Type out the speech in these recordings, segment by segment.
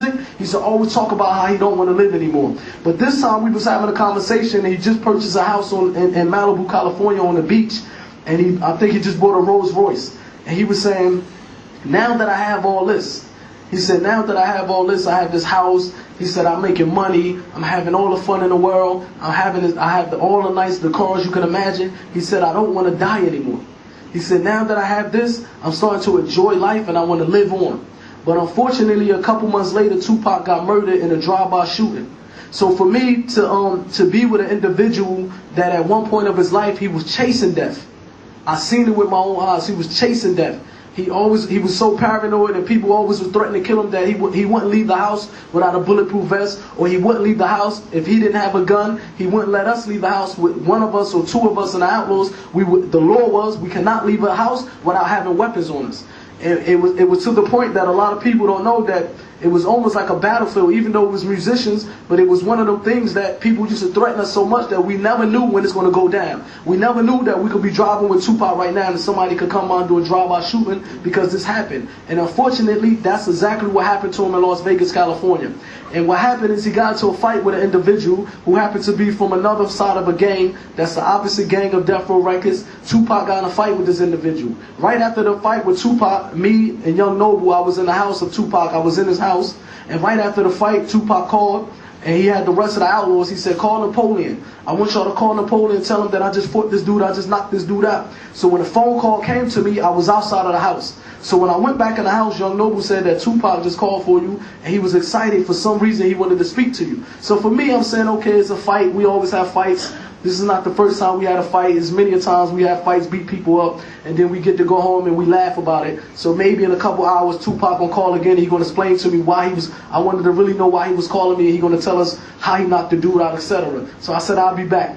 He used to always talk about how he don't want to live anymore. But this time we was having a conversation, and he just purchased a house in Malibu, California on the beach. And I think he just bought a Rolls Royce. And he was saying, now that I have all this, he said, now that I have all this, I have this house. He said, I'm making money. I'm having all the fun in the world. I have all the cars you can imagine. He said, I don't want to die anymore. He said, now that I have this, I'm starting to enjoy life and I want to live on. But unfortunately, a couple months later, Tupac got murdered in a drive-by shooting. So for me to be with an individual that at one point of his life, he was chasing death. I seen it with my own eyes. He was chasing death. He was so paranoid, and people always was threatening to kill him that he wouldn't leave the house without a bulletproof vest, or he wouldn't leave the house if he didn't have a gun. He wouldn't let us leave the house with one of us or two of us and the outlaws. The law was we cannot leave a house without having weapons on us. And it was to the point that a lot of people don't know that it was almost like a battlefield, even though it was musicians, but it was one of them things that people used to threaten us so much that we never knew when it's going to go down. We never knew that we could be driving with Tupac right now and somebody could come on and do a drive-by shooting because this happened. And unfortunately, that's exactly what happened to him in Las Vegas, California. And what happened is he got into a fight with an individual who happened to be from another side of a gang that's the opposite gang of Death Row Records. Tupac got in a fight with this individual. Right after the fight with Tupac, me and Young Noble, I was in the house of Tupac. I was in his house. And right after the fight, Tupac called, and he had the rest of the outlaws. He said, call Napoleon. I want y'all to call Napoleon and tell him that I just fought this dude, I just knocked this dude out. So when the phone call came to me, I was outside of the house. So when I went back in the house, Young Noble said that Tupac just called for you, and he was excited. For some reason, he wanted to speak to you. So for me, I'm saying, okay, it's a fight. We always have fights. This is not the first time we had a fight. As many a times we have fights, beat people up, and then we get to go home and we laugh about it. So maybe in a couple hours, Tupac gonna call again. He's gonna explain to me why he was. I wanted to really know why he was calling me, and he's gonna tell us how he knocked the dude out, etc. So I said I'll be back.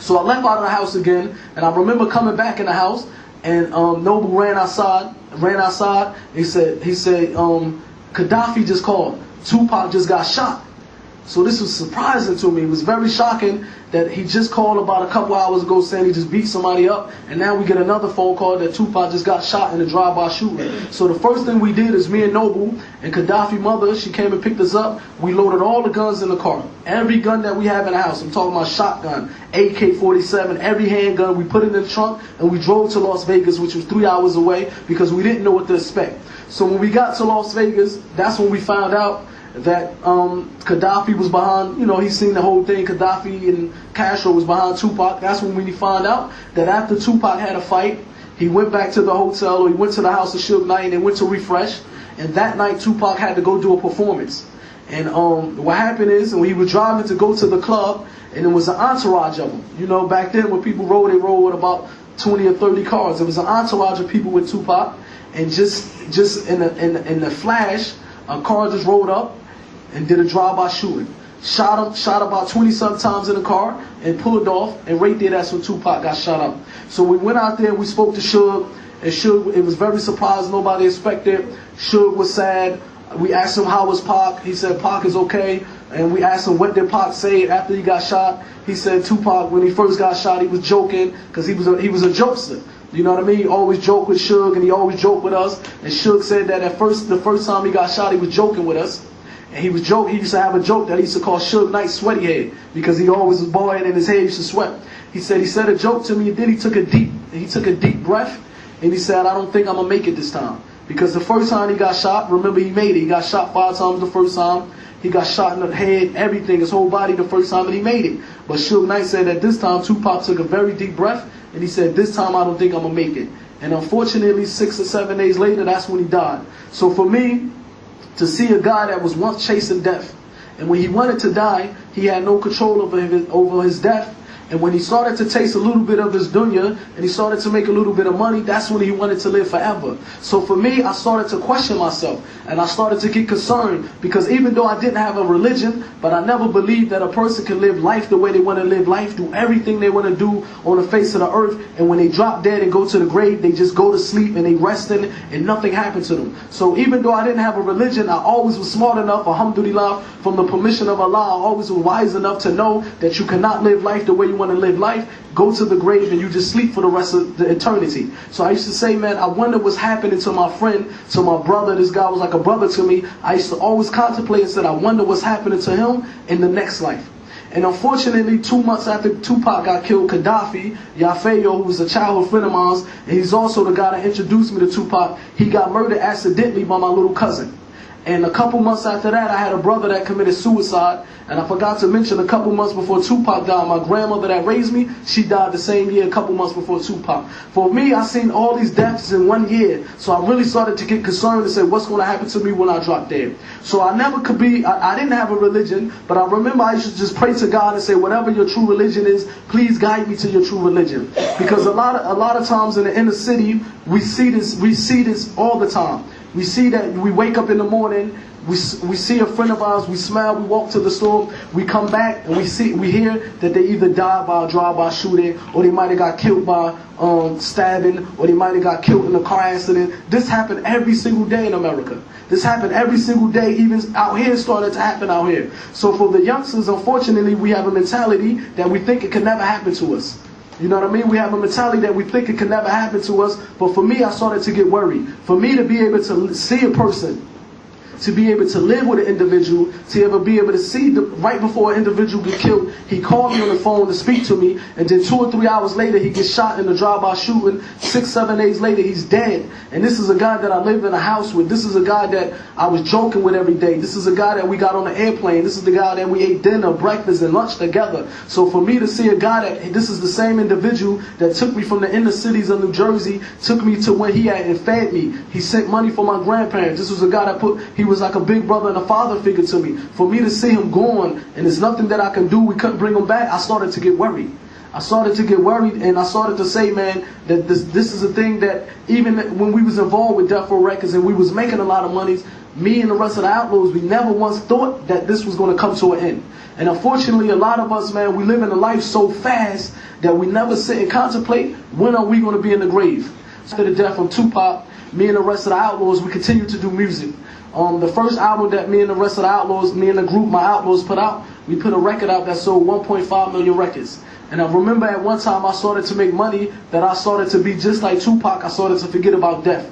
So I left out of the house again, and I remember coming back in the house, and Noble ran outside. He said, Gaddafi just called. Tupac just got shot. So this was surprising to me. It was very shocking that he just called about a couple hours ago saying he just beat somebody up, and now we get another phone call that Tupac just got shot in a drive-by shooting. So the first thing we did is me and Noble and Gaddafi's mother, she came and picked us up. We loaded all the guns in the car. Every gun that we have in the house, I'm talking about shotgun, AK-47, every handgun, we put it in the trunk, and we drove to Las Vegas, which was 3 hours away, because we didn't know what to expect. So when we got to Las Vegas, that's when we found out that Gaddafi was behind, he's seen the whole thing. Gaddafi and Castro was behind Tupac. That's when we found out that after Tupac had a fight, he went back to the hotel, or he went to the house of Suge Knight, and they went to refresh. And that night, Tupac had to go do a performance. And what happened is, when he was driving to go to the club, and it was an entourage of them. Back then when people rode, they rode with about 20 or 30 cars. It was an entourage of people with Tupac, and just in the flash, a car just rolled up and did a drive-by shooting. Shot about 20-something times in the car and pulled off, and right there, that's when Tupac got shot up. So we went out there, we spoke to Suge, and Suge, it was very surprised, nobody expected. Suge was sad. We asked him how was Pac. He said Pac is okay. And we asked him what did Pac say after he got shot. He said Tupac, when he first got shot, he was joking, because he was a jokester. You know what I mean? He always joked with Suge, and he always joked with us. And Suge said that the first time he got shot, he was joking with us. And he used to have a joke that he used to call Suge Knight Sweaty Head, because he always was bald and his head used to sweat. He said a joke to me, and then he took a deep breath, and he said, I don't think I'm gonna make it this time. Because the first time he got shot, remember, he made it. He got shot 5 times the first time. He got shot in the head, everything, his whole body the first time, and he made it. But Suge Knight said that this time Tupac took a very deep breath, and he said, this time I don't think I'm gonna make it. And unfortunately, 6 or 7 days later, that's when he died. So for me, to see a guy that was once chasing death, and when he wanted to die, he had no control over his death. And when he started to taste a little bit of his dunya, and he started to make a little bit of money, that's when he wanted to live forever. So for me, I started to question myself, and I started to get concerned, because even though I didn't have a religion, but I never believed that a person can live life the way they want to live life, do everything they want to do on the face of the earth, and when they drop dead and go to the grave, they just go to sleep and they resting, and nothing happened to them. So even though I didn't have a religion, I always was smart enough, alhamdulillah, from the permission of Allah, I always was wise enough to know that you cannot live life the way you want to live life. go to the grave and you just sleep for the rest of the eternity. So I used to say, man, I wonder what's happening to my friend, to my brother. This guy was like a brother to me. I used to always contemplate and said, I wonder what's happening to him in the next life. And unfortunately, 2 months after Tupac got killed, Gaddafi, Yafeyo, who was a childhood friend of mine, and he's also the guy that introduced me to Tupac, he got murdered accidentally by my little cousin. And a couple months after that, I had a brother that committed suicide. And I forgot to mention, a couple months before Tupac died, my grandmother that raised me, she died the same year, a couple months before Tupac. For me, I seen all these deaths in 1 year. So I really started to get concerned and say, what's going to happen to me when I drop dead? So I never could be, I didn't have a religion, but I remember I used to just pray to God and say, whatever your true religion is, please guide me to your true religion. Because a lot of times in the inner city, we see this all the time. We see that we wake up in the morning, we see a friend of ours, we smile, we walk to the store, we come back and we hear that they either died by a drive-by shooting, or they might have got killed by stabbing, or they might have got killed in a car accident. This happened every single day in America. This happened every single day, even out here, started to happen out here. So for the youngsters, unfortunately, we have a mentality that we think it can never happen to us. You know what I mean? We have a mentality that we think it can never happen to us. But for me, I started to get worried. For me to be able to see a person, to be able to live with an individual, to ever be able to see right before an individual get killed, he called me on the phone to speak to me, and then 2 or 3 hours later he gets shot in a drive-by shooting. 6, 7 days later he's dead. And this is a guy that I lived in a house with. This is a guy that I was joking with every day. This is a guy that we got on the airplane. This is the guy that we ate dinner, breakfast, and lunch together. So for me to see a guy that, this is the same individual that took me from the inner cities of New Jersey, took me to where he at and fed me. He sent money for my grandparents. This was a guy that he was like a big brother and a father figure to me. For me to see him gone and there's nothing that I can do, we couldn't bring him back, I started to get worried. I started to get worried, and I started to say, man, that this is a thing that even when we was involved with Death Row Records and we was making a lot of money, me and the rest of the Outlaws, we never once thought that this was going to come to an end. And unfortunately, a lot of us, man, we live in a life so fast that we never sit and contemplate, when are we going to be in the grave? After the death from Tupac, me and the rest of the Outlaws, we continued to do music. The first album that me and the rest of the Outlaws, me and the group My Outlaws put out, we put a record out that sold 1.5 million records. And I remember at one time I started to make money that I started to be just like Tupac. I started to forget about death.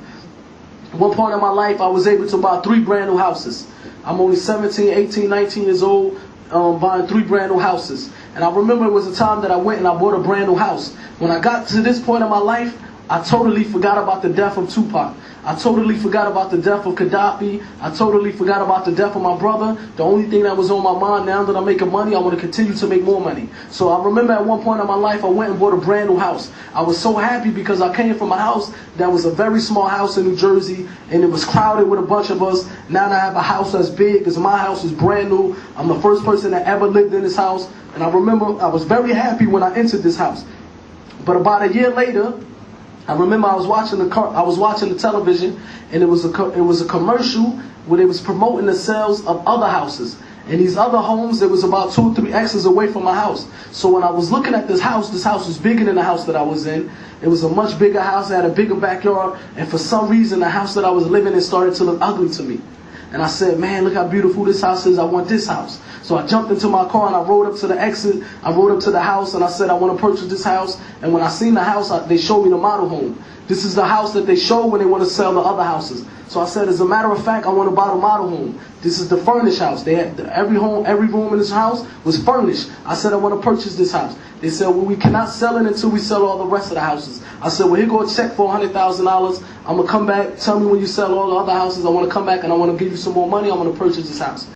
At one point in my life, I was able to buy 3 brand new houses. I'm only 17, 18, 19 years old, buying 3 brand new houses. And I remember it was a time that I went and I bought a brand new house. When I got to this point in my life, I totally forgot about the death of Tupac. I totally forgot about the death of Gaddafi. I totally forgot about the death of my brother. The only thing that was on my mind, now that I'm making money, I want to continue to make more money. So I remember at one point in my life, I went and bought a brand new house. I was so happy because I came from a house that was a very small house in New Jersey, and it was crowded with a bunch of us. Now I have a house that's big because my house is brand new. I'm the first person that ever lived in this house. And I remember I was very happy when I entered this house. But about a year later, I remember I was watching the television, and it was a commercial where they was promoting the sales of other houses. And these other homes, there was about 2 or 3 exits away from my house. So when I was looking at this house was bigger than the house that I was in. It was a much bigger house, it had a bigger backyard, and for some reason the house that I was living in started to look ugly to me. And I said, man, look how beautiful this house is, I want this house. So I jumped into my car and I rode up to the exit, I rode up to the house and I said, I want to purchase this house. And when I seen the house, they showed me the model home. This is the house that they show when they want to sell the other houses. So I said, as a matter of fact, I want to buy the model home. This is the furnished house. They had every room in this house was furnished. I said, I want to purchase this house. They said, well, we cannot sell it until we sell all the rest of the houses. I said, well, here go a check for $100,000. I'm going to come back. Tell me when you sell all the other houses. I want to come back and I want to give you some more money. I want to purchase this house.